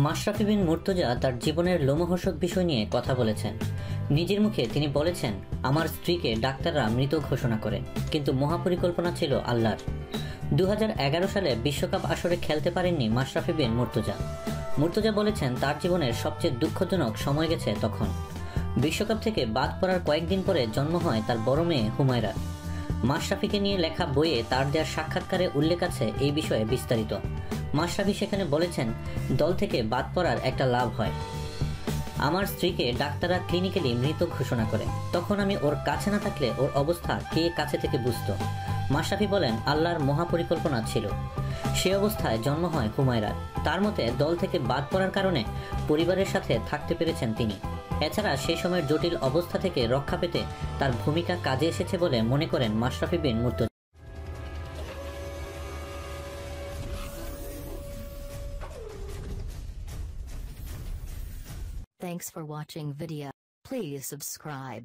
মাশরাফি বিন মুর্তজা তার জীবনের লোমহর্ষক বিষয় নিয়ে কথা বলেছেন। নিজের মুখে তিনি বলেছেন, আমার স্ত্রীকে ডাক্তাররা মৃত ঘোষণা করেন, কিন্তু মহাপরিকল্পনা ছিল আল্লাহর। 2011 সালে বিশ্বকাপ আসরে খেলতে পারেননি মাশরাফি বিন মুর্তজা বলেছেন তার জীবনের সবচেয়ে দুঃখজনক সময় গেছে তখন। বিশ্বকাপ থেকে বাদ পড়ার কয়েকদিন পরে জন্ম হয় তার বড় মেয়ে হুমায়রা। মাশরাফিকে নিয়ে লেখা বইয়ে তার দেওয়া সাক্ষাৎকারে উল্লেখ আছে এই বিষয়ে বিস্তারিত। মাশরাফি সেখানে বলেছেন, দল থেকে বাদ পড়ার একটা লাভ হয়। আমার স্ত্রীকে ডাক্তাররা ক্লিনিক্যালি মৃত ঘোষণা করে, তখন আমি ওর কাছে না থাকলে ওর অবস্থা কে কাছে থেকে বুঝতো। মাশরাফি বলেন, আল্লাহর মহাপরিকল্পনা ছিল। সে অবস্থায় জন্ম হয় হুমায়রার। তার মতে দল থেকে বাদ পড়ার কারণে পরিবারের সাথে থাকতে পেরেছেন তিনি। এছাড়া সেই সময়ের জটিল অবস্থা থেকে রক্ষা পেতে তার ভূমিকা কাজে এসেছে বলে মনে করেন মাশরাফি বিন Murtaza. Thanks for watching video. Please subscribe.